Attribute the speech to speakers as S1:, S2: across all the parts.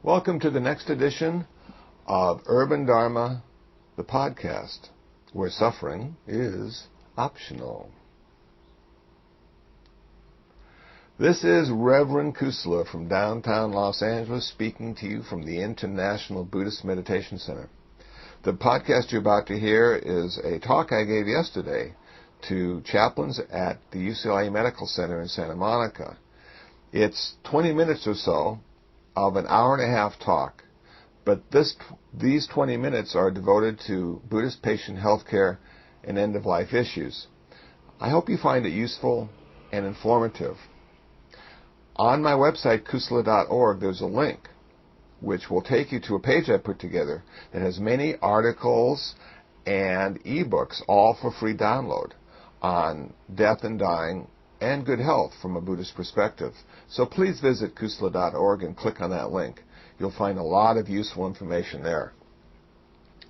S1: Welcome to the next edition of Urban Dharma, the podcast, where suffering is optional. This is Reverend Kusala from downtown Los Angeles speaking to you from the International Buddhist Meditation Center. The podcast you're about to hear is a talk I gave yesterday to chaplains at the UCLA Medical Center in Santa Monica. It's 20 minutes or so of an hour-and-a-half talk, but these 20 minutes are devoted to Buddhist patient healthcare and end-of-life issues. I hope you find it useful and informative. On my website, kusala.org, there's a link which will take you to a page I put together that has many articles and ebooks, all for free download, on death and dying and good health from a Buddhist perspective. So please visit kusala.org and click on that link. You'll find a lot of useful information there.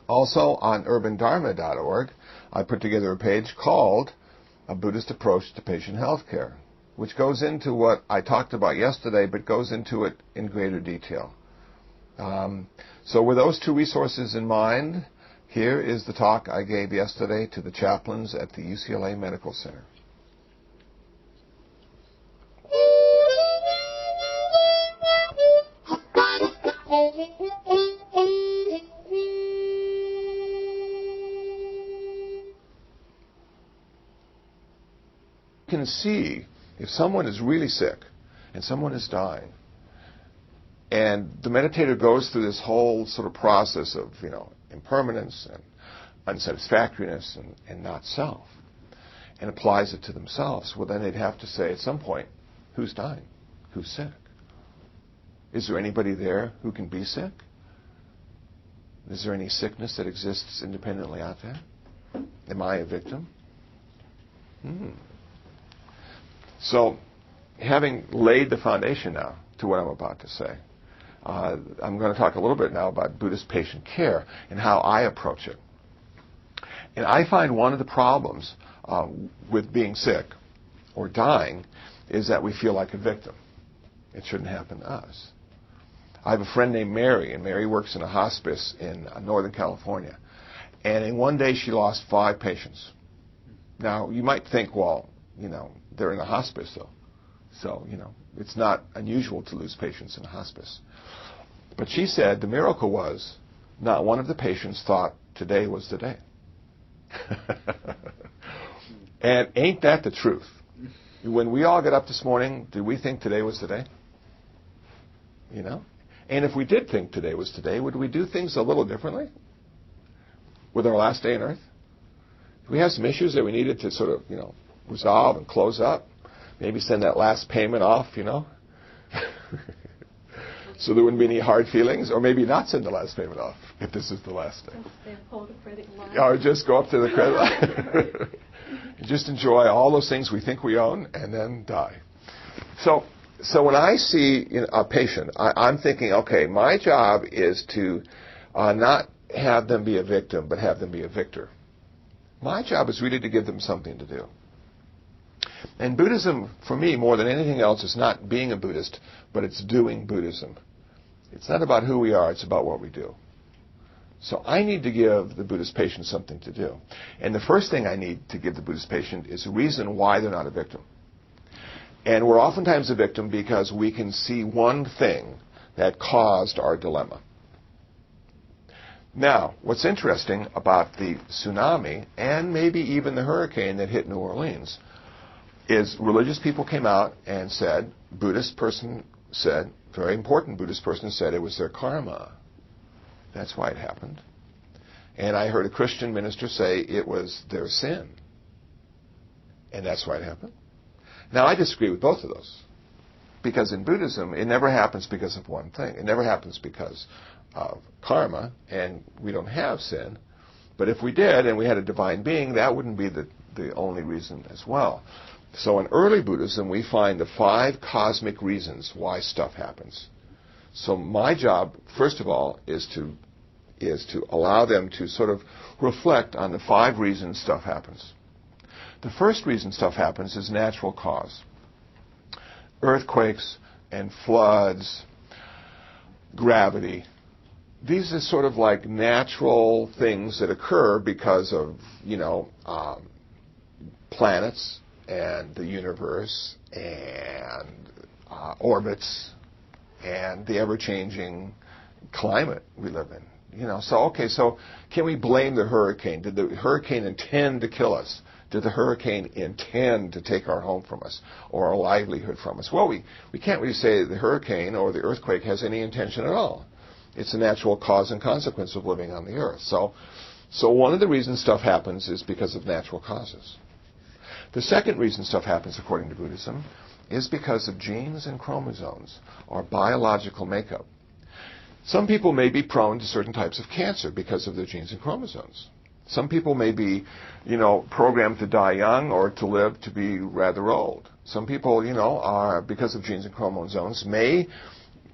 S1: Also on urbandharma.org, I put together a page called A Buddhist Approach to Patient Healthcare, which goes into what I talked about yesterday, but goes into it in greater detail. So with those two resources in mind, here is the talk I gave yesterday to the chaplains at the UCLA Medical Center. You can see if someone is really sick and someone is dying, and the meditator goes through this whole sort of process of, impermanence and unsatisfactoriness and not self, and applies it to themselves, well, then they'd have to say at some point, who's dying? Who's sick? Is there anybody there who can be sick? Is there any sickness that exists independently out there? Am I a victim? So, having laid the foundation now to what I'm about to say, I'm going to talk a little bit now about Buddhist patient care and how I approach it. And I find one of the problems with being sick or dying is that we feel like a victim. It shouldn't happen to us. I have a friend named Mary, and Mary works in a hospice in Northern California. And in one day she lost 5 patients. Now, you might think, well, they're in a hospice, though. So, it's not unusual to lose patients in a hospice. But she said the miracle was not one of the patients thought today was the day. And ain't that the truth? When we all got up this morning, did we think today was the day? And if we did think today was today, would we do things a little differently with our last day on earth? Do we have some issues that we needed to sort of, resolve and close up? Maybe send that last payment off, so there wouldn't be any hard feelings, or maybe not send the last payment off if this is the last day.
S2: Hold a credit line.
S1: Or just go up to the credit line. And just enjoy all those things we think we own and then die. So when I see a patient, I'm thinking, okay, my job is to not have them be a victim, but have them be a victor. My job is really to give them something to do. And Buddhism, for me, more than anything else, is not being a Buddhist, but it's doing Buddhism. It's not about who we are, it's about what we do. So I need to give the Buddhist patient something to do. And the first thing I need to give the Buddhist patient is a reason why they're not a victim. And we're oftentimes a victim because we can see one thing that caused our dilemma. Now, what's interesting about the tsunami, and maybe even the hurricane that hit New Orleans, is religious people came out and said, very important Buddhist person said it was their karma. That's why it happened. And I heard a Christian minister say it was their sin. And that's why it happened. Now, I disagree with both of those. Because in Buddhism, it never happens because of one thing. It never happens because of karma, and we don't have sin. But if we did, and we had a divine being, that wouldn't be the only reason as well. So in early Buddhism, we find the 5 cosmic reasons why stuff happens. So my job, first of all, is to allow them to sort of reflect on the 5 reasons stuff happens. The first reason stuff happens is natural cause. Earthquakes and floods, gravity. These are sort of like natural things that occur because of, planets and the universe and orbits and the ever-changing climate we live in. So can we blame the hurricane? Did the hurricane intend to kill us? Did the hurricane intend to take our home from us or our livelihood from us? Well, we can't really say the hurricane or the earthquake has any intention at all. It's a natural cause and consequence of living on the earth. So one of the reasons stuff happens is because of natural causes. The second reason stuff happens, according to Buddhism, is because of genes and chromosomes, or biological makeup. Some people may be prone to certain types of cancer because of their genes and chromosomes. Some people may be, programmed to die young or to live to be rather old. Some people, are, because of genes and chromosomes, may,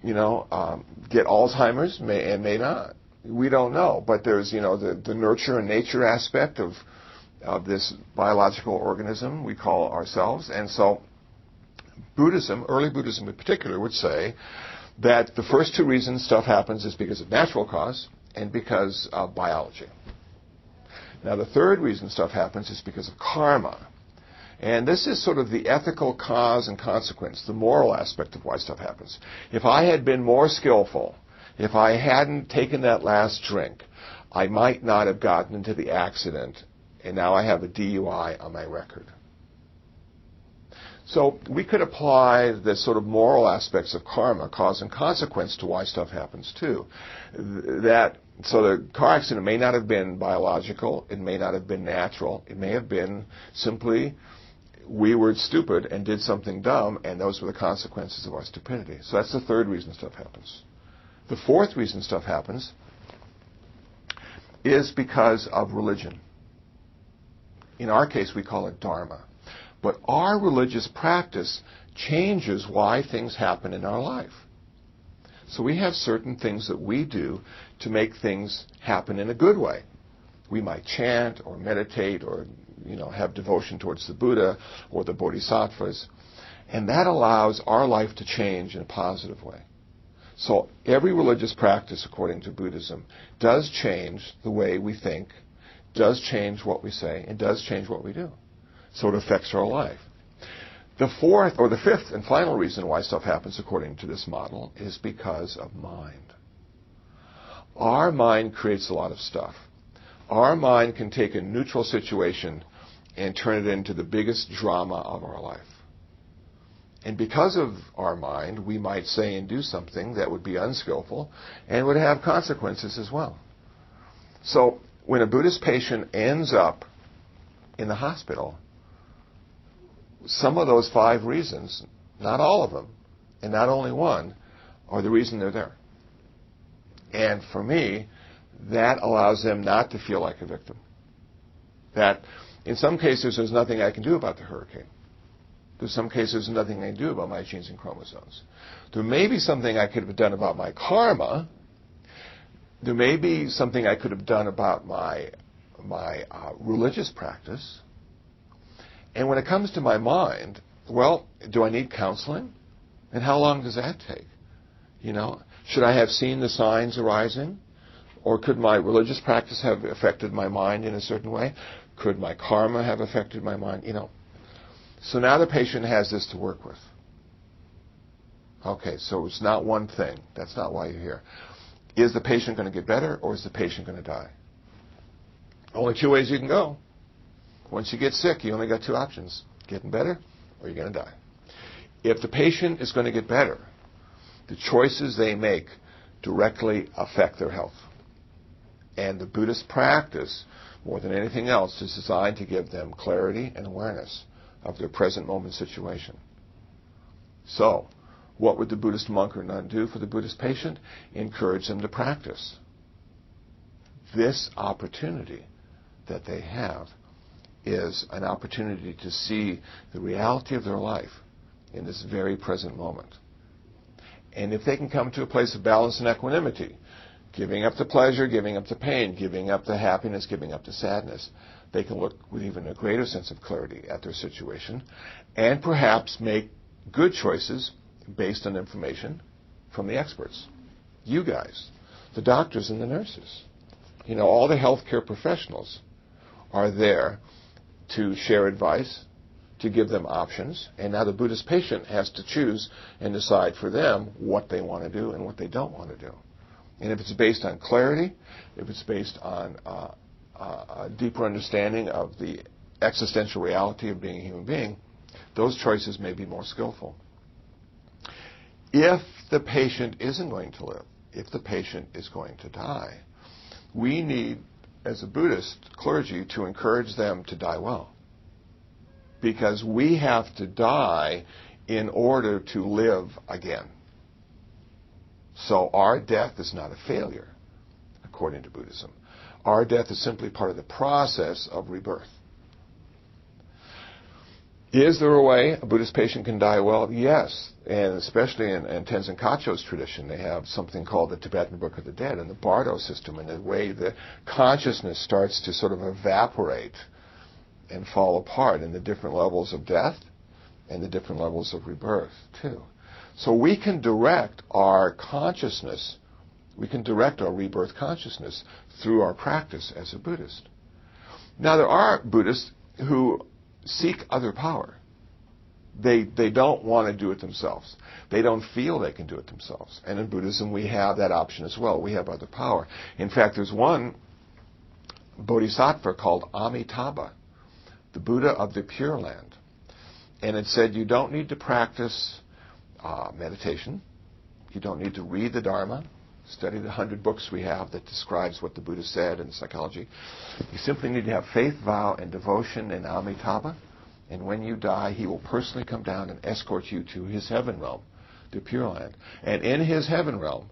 S1: get Alzheimer's and may not. We don't know. But there's, the nurture and nature aspect of this biological organism we call ourselves. And so Buddhism, early Buddhism in particular, would say that the first two reasons stuff happens is because of natural cause and because of biology. Now, the third reason stuff happens is because of karma. And this is sort of the ethical cause and consequence, the moral aspect of why stuff happens. If I had been more skillful, if I hadn't taken that last drink, I might not have gotten into the accident, and now I have a DUI on my record. So we could apply the sort of moral aspects of karma, cause and consequence, to why stuff happens too. So the car accident may not have been biological, it may not have been natural, it may have been simply we were stupid and did something dumb, and those were the consequences of our stupidity. So that's the third reason stuff happens. The fourth reason stuff happens is because of religion. In our case, we call it dharma. But our religious practice changes why things happen in our life. So we have certain things that we do to make things happen in a good way. We might chant or meditate or, have devotion towards the Buddha or the Bodhisattvas. And that allows our life to change in a positive way. So every religious practice, according to Buddhism, does change the way we think, does change what we say, and does change what we do. So it affects our life. The fourth, or the fifth and final reason why stuff happens according to this model is because of mind. Our mind creates a lot of stuff. Our mind can take a neutral situation and turn it into the biggest drama of our life. And because of our mind, we might say and do something that would be unskillful and would have consequences as well. So when a Buddhist patient ends up in the hospital, some of those 5 reasons, not all of them, and not only one, are the reason they're there. And for me, that allows them not to feel like a victim. That in some cases, there's nothing I can do about the hurricane. There's some cases, there's nothing I can do about my genes and chromosomes. There may be something I could have done about my karma. There may be something I could have done about my religious practice. And when it comes to my mind, well, do I need counseling? And how long does that take? Should I have seen the signs arising? Or could my religious practice have affected my mind in a certain way? Could my karma have affected my mind? So now the patient has this to work with. Okay, so it's not one thing. That's not why you're here. Is the patient going to get better, or is the patient going to die? Only 2 ways you can go. Once you get sick, you only got 2 options. Getting better, or you're going to die. If the patient is going to get better, the choices they make directly affect their health. And the Buddhist practice, more than anything else, is designed to give them clarity and awareness of their present moment situation. So, what would the Buddhist monk or nun do for the Buddhist patient? Encourage them to practice. This opportunity that they have is an opportunity to see the reality of their life in this very present moment. And if they can come to a place of balance and equanimity, giving up the pleasure, giving up the pain, giving up the happiness, giving up the sadness, they can look with even a greater sense of clarity at their situation and perhaps make good choices based on information from the experts. You guys, the doctors and the nurses. All the healthcare professionals are there to share advice, to give them options, and now the Buddhist patient has to choose and decide for them what they want to do and what they don't want to do. And if it's based on clarity, if it's based on a deeper understanding of the existential reality of being a human being, those choices may be more skillful. If the patient isn't going to live, if the patient is going to die, we need, as a Buddhist clergy, to encourage them to die well. Because we have to die in order to live again. So our death is not a failure, according to Buddhism. Our death is simply part of the process of rebirth. Is there a way a Buddhist patient can die well? Yes, and especially in Tenzin Kacho's tradition, they have something called the Tibetan Book of the Dead and the Bardo system, and the way the consciousness starts to sort of evaporate and fall apart in the different levels of death and the different levels of rebirth, too. So we can direct our consciousness, we can direct our rebirth consciousness through our practice as a Buddhist. Now, there are Buddhists who seek other power. They don't want to do it themselves. They don't feel they can do it themselves. And in Buddhism, we have that option as well. We have other power. In fact, there's one bodhisattva called Amitabha, the Buddha of the Pure Land. And it said you don't need to practice meditation. You don't need to read the Dharma, study the 100 books we have that describes what the Buddha said in psychology. You simply need to have faith, vow, and devotion in Amitabha. And when you die, he will personally come down and escort you to his heaven realm, the Pure Land. And in his heaven realm,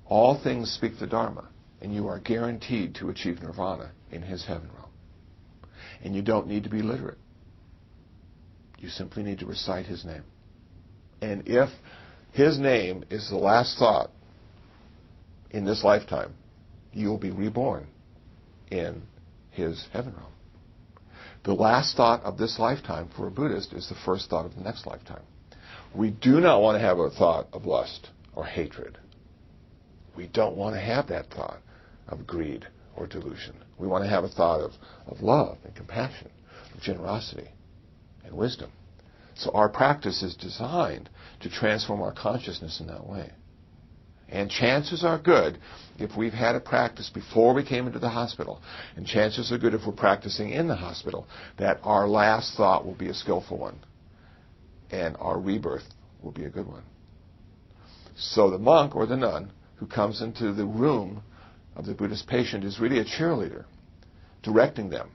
S1: all things speak the Dharma. And you are guaranteed to achieve nirvana in his heaven realm. And you don't need to be literate. You simply need to recite his name. And if his name is the last thought in this lifetime, you'll be reborn in his heaven realm. The last thought of this lifetime for a Buddhist is the first thought of the next lifetime. We do not want to have a thought of lust or hatred. We don't want to have that thought of greed or delusion. We want to have a thought of love and compassion, of generosity and wisdom. So our practice is designed to transform our consciousness in that way. And chances are good if we've had a practice before we came into the hospital, and chances are good if we're practicing in the hospital, that our last thought will be a skillful one, and our rebirth will be a good one. So the monk or the nun who comes into the room of the Buddhist patient is really a cheerleader, directing them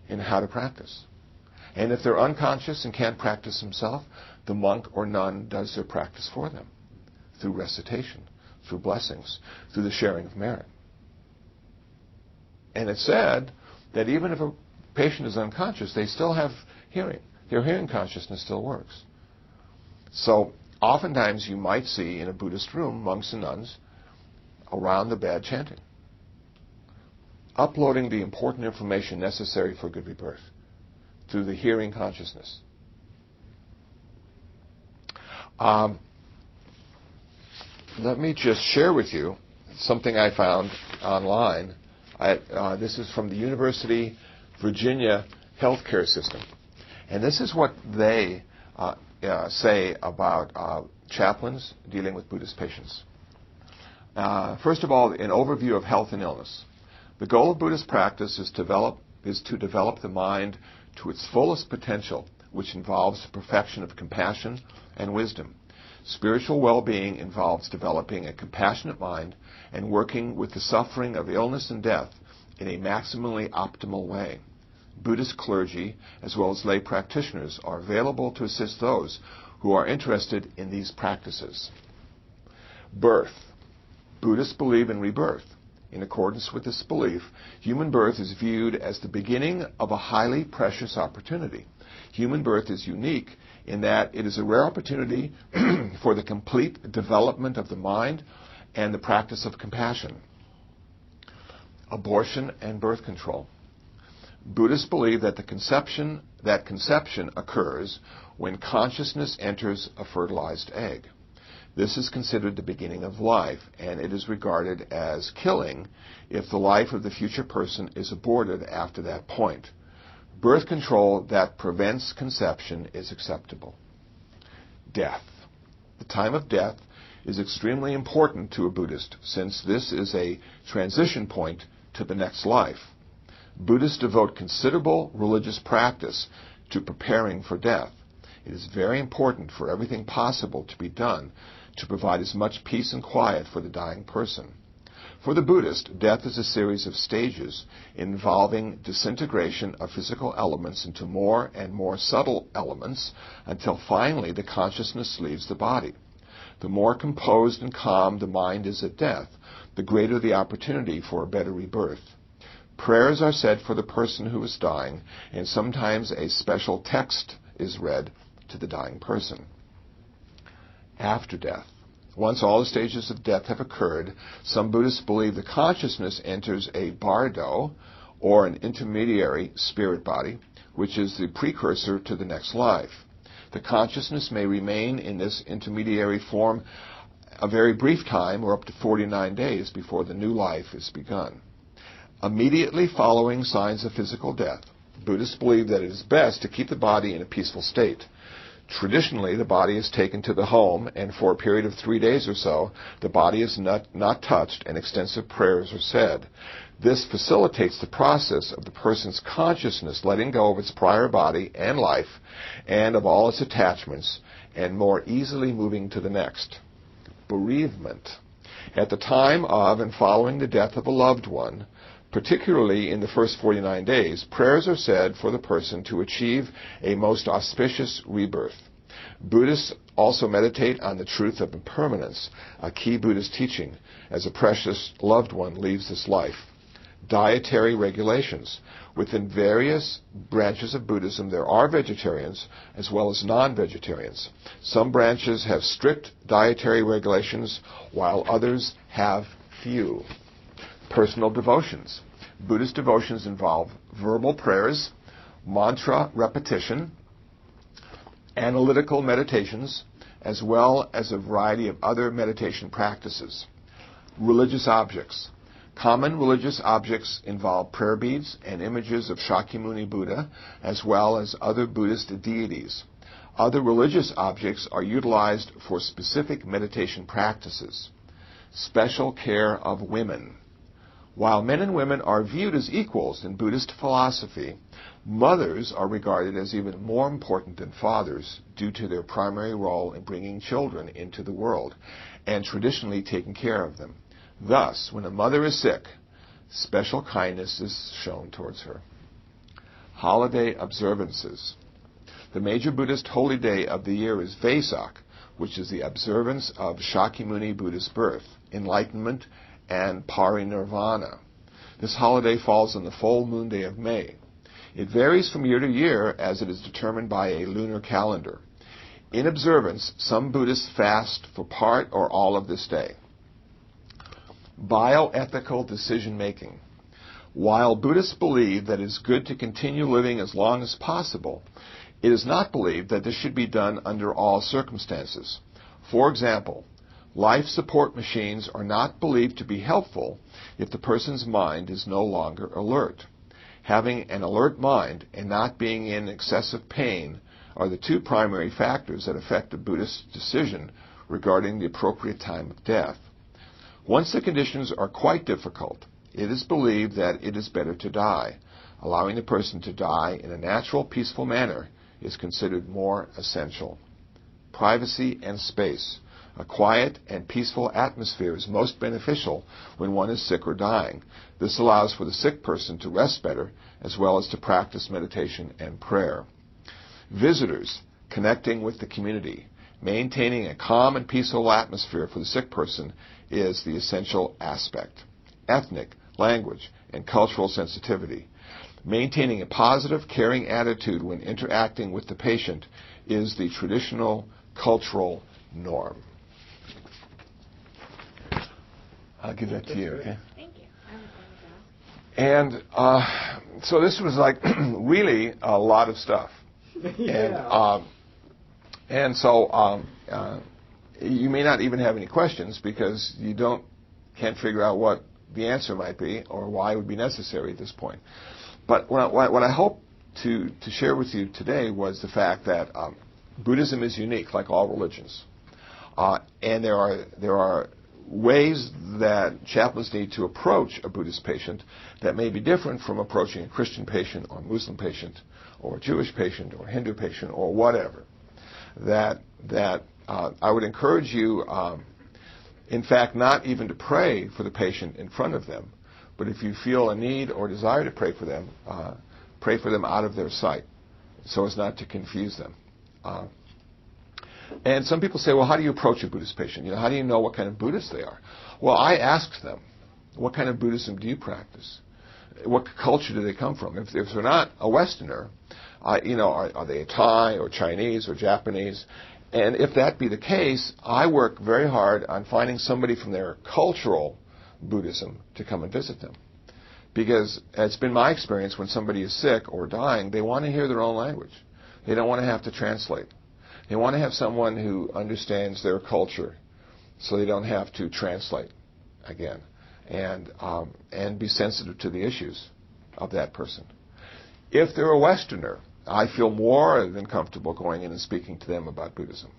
S1: in how to practice. And if they're unconscious and can't practice themselves, the monk or nun does their practice for them through recitation, through blessings, through the sharing of merit. And it's said that even if a patient is unconscious, they still have hearing. Their hearing consciousness still works. So oftentimes you might see in a Buddhist room monks and nuns around the bed chanting, uploading the important information necessary for good rebirth through the hearing consciousness. Let me just share with you something I found online. This is from the University Virginia healthcare system. And this is what they say about chaplains dealing with Buddhist patients. First of all, an overview of health and illness. The goal of Buddhist practice is to develop the mind to its fullest potential, which involves the perfection of compassion and wisdom. Spiritual well-being involves developing a compassionate mind and working with the suffering of illness and death in a maximally optimal way. Buddhist clergy, as well as lay practitioners, are available to assist those who are interested in these practices. Birth. Buddhists believe in rebirth. In accordance with this belief, human birth is viewed as the beginning of a highly precious opportunity. Human birth is unique in that it is a rare opportunity for the complete development of the mind and the practice of compassion. Abortion and birth control. Buddhists believe that conception occurs when consciousness enters a fertilized egg. This is considered the beginning of life, and it is regarded as killing if the life of the future person is aborted after that point. Birth control that prevents conception is acceptable. Death. The time of death is extremely important to a Buddhist, since this is a transition point to the next life. Buddhists devote considerable religious practice to preparing for death. It is very important for everything possible to be done to provide as much peace and quiet for the dying person. For the Buddhist, death is a series of stages involving disintegration of physical elements into more and more subtle elements until finally the consciousness leaves the body. The more composed and calm the mind is at death, the greater the opportunity for a better rebirth. Prayers are said for the person who is dying, and sometimes a special text is read to the dying person. After death. Once all the stages of death have occurred, some Buddhists believe the consciousness enters a bardo, or an intermediary spirit body, which is the precursor to the next life. The consciousness may remain in this intermediary form a very brief time, or up to 49 days, before the new life is begun. Immediately following signs of physical death, Buddhists believe that it is best to keep the body in a peaceful state. Traditionally, the body is taken to the home, and for a period of 3 days or so, the body is not touched and extensive prayers are said. This facilitates the process of the person's consciousness letting go of its prior body and life and of all its attachments and more easily moving to the next. Bereavement. At the time of and following the death of a loved one, particularly in the first 49 days, prayers are said for the person to achieve a most auspicious rebirth. Buddhists also meditate on the truth of impermanence, a key Buddhist teaching, as a precious loved one leaves this life. Dietary regulations. Within various branches of Buddhism, there are vegetarians as well as non-vegetarians. Some branches have strict dietary regulations, while others have few. Personal devotions. Buddhist devotions involve verbal prayers, mantra repetition, analytical meditations, as well as a variety of other meditation practices. Religious objects. Common religious objects involve prayer beads and images of Shakyamuni Buddha, as well as other Buddhist deities. Other religious objects are utilized for specific meditation practices. Special care of women. While men and women are viewed as equals in Buddhist philosophy, mothers are regarded as even more important than fathers due to their primary role in bringing children into the world and traditionally taking care of them. Thus, when a mother is sick, special kindness is shown towards her. Holiday observances. The major Buddhist holy day of the year is Vesak, which is the observance of Shakyamuni Buddha's birth, enlightenment, and parinirvana. This holiday falls on the full moon day of May. It varies from year to year as it is determined by a lunar calendar. In observance, some Buddhists fast for part or all of this day. Bioethical decision-making. While Buddhists believe that it is good to continue living as long as possible, it is not believed that this should be done under all circumstances. For example, life support machines are not believed to be helpful if the person's mind is no longer alert. Having an alert mind and not being in excessive pain are the two primary factors that affect a Buddhist decision regarding the appropriate time of death. Once the conditions are quite difficult, it is believed that it is better to die. Allowing the person to die in a natural, peaceful manner is considered more essential. Privacy and space. A quiet and peaceful atmosphere is most beneficial when one is sick or dying. This allows for the sick person to rest better, as well as to practice meditation and prayer. Visitors, connecting with the community. Maintaining a calm and peaceful atmosphere for the sick person is the essential aspect. Ethnic, language, and cultural sensitivity. Maintaining a positive, caring attitude when interacting with the patient is the traditional cultural norm. I'll give that to you, okay?
S2: Thank you.
S1: And so this was like really a lot of stuff.
S3: Yeah.
S1: And so you may not even have any questions because you can't figure out what the answer might be or why it would be necessary at this point. But what I hope to share with you today was the fact that Buddhism is unique, like all religions, and there are ways that chaplains need to approach a Buddhist patient that may be different from approaching a Christian patient or a Muslim patient or a Jewish patient or a Hindu patient or whatever. That I would encourage you, in fact, not even to pray for the patient in front of them, but if you feel a need or desire to pray for them out of their sight so as not to confuse them. And some people say, well, how do you approach a Buddhist patient? How do you know what kind of Buddhist they are? Well, I ask them, what kind of Buddhism do you practice? What culture do they come from? If they're not a Westerner, are they Thai or Chinese or Japanese? And if that be the case, I work very hard on finding somebody from their cultural Buddhism to come and visit them. Because it's been my experience when somebody is sick or dying, they want to hear their own language. They don't want to have to translate. They want to have someone who understands their culture so they don't have to translate again and be sensitive to the issues of that person. If they're a Westerner, I feel more than comfortable going in and speaking to them about Buddhism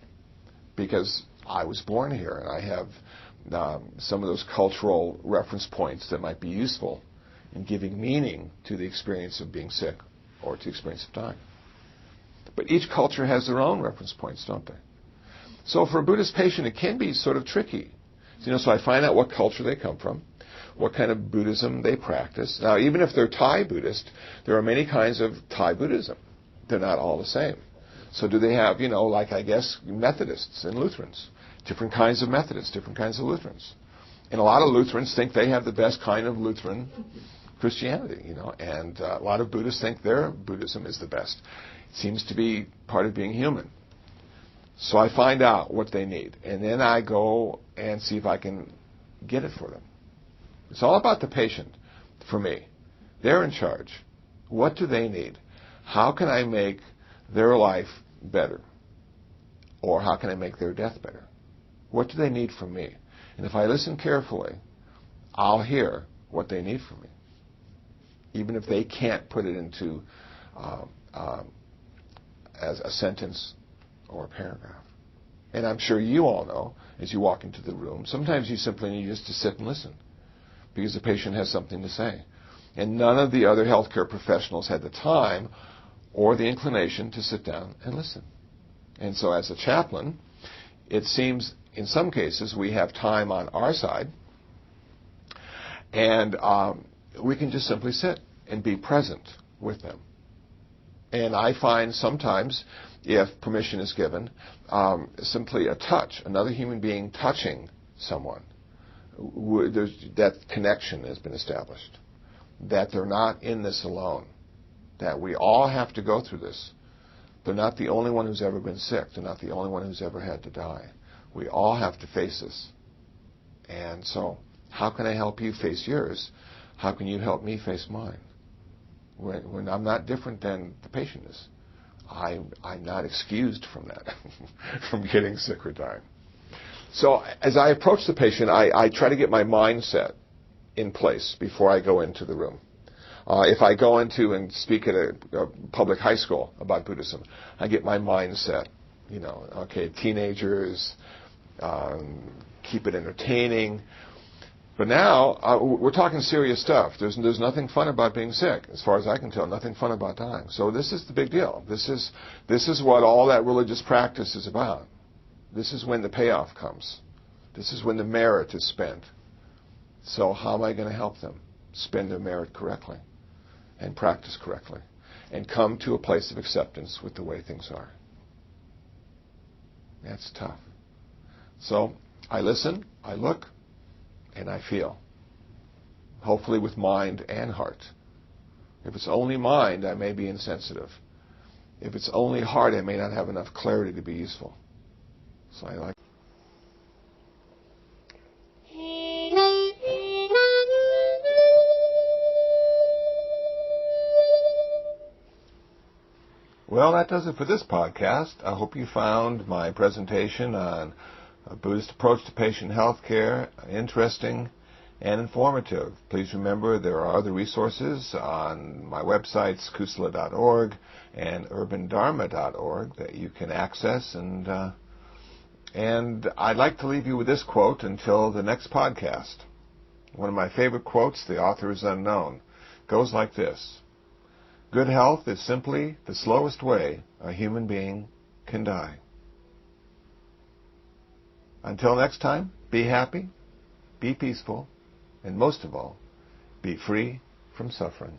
S1: because I was born here and I have some of those cultural reference points that might be useful in giving meaning to the experience of being sick or to the experience of dying. But each culture has their own reference points, don't they? So for a Buddhist patient, it can be sort of tricky. So I find out what culture they come from, what kind of Buddhism they practice. Now, even if they're Thai Buddhist, there are many kinds of Thai Buddhism. They're not all the same. So do they have, like I guess Methodists and Lutherans, different kinds of Methodists, different kinds of Lutherans. And a lot of Lutherans think they have the best kind of Lutheran Christianity, and a lot of Buddhists think their Buddhism is the best. It seems to be part of being human. So I find out what they need, and then I go and see if I can get it for them. It's all about the patient for me. They're in charge. What do they need? How can I make their life better? Or how can I make their death better? What do they need from me? And if I listen carefully, I'll hear what they need from me, even if they can't put it into as a sentence or a paragraph. And I'm sure you all know, as you walk into the room, sometimes you simply need just to sit and listen because the patient has something to say. And none of the other healthcare professionals had the time or the inclination to sit down and listen. And so as a chaplain, it seems in some cases we have time on our side, and we can just simply sit and be present with them. And I find sometimes, if permission is given, simply a touch, another human being touching someone, that connection has been established, that they're not in this alone, that we all have to go through this. They're not the only one who's ever been sick. They're not the only one who's ever had to die. We all have to face this. And so, how can I help you face yours? How can you help me face mine? When I'm not different than the patient is. I'm not excused from that, from getting sick or dying. So as I approach the patient, I try to get my mindset in place before I go into the room. If I go into and speak at a public high school about Buddhism, I get my mindset, teenagers, keep it entertaining. But now, we're talking serious stuff. There's nothing fun about being sick, as far as I can tell, nothing fun about dying. So this is the big deal. This is what all that religious practice is about. This is when the payoff comes. This is when the merit is spent. So how am I going to help them spend their merit correctly and practice correctly and come to a place of acceptance with the way things are? That's tough. So I listen, I look, and I feel, hopefully with mind and heart. If it's only mind, I may be insensitive. If it's only heart, I may not have enough clarity to be useful. So I like. Well, that does it for this podcast. I hope you found my presentation on a Buddhist approach to patient health care, interesting and informative. Please remember there are other resources on my websites, kusala.org and urbandharma.org, that you can access. And I'd like to leave you with this quote until the next podcast. One of my favorite quotes, the author is unknown, goes like this: "Good health is simply the slowest way a human being can die." Until next time, be happy, be peaceful, and most of all, be free from suffering.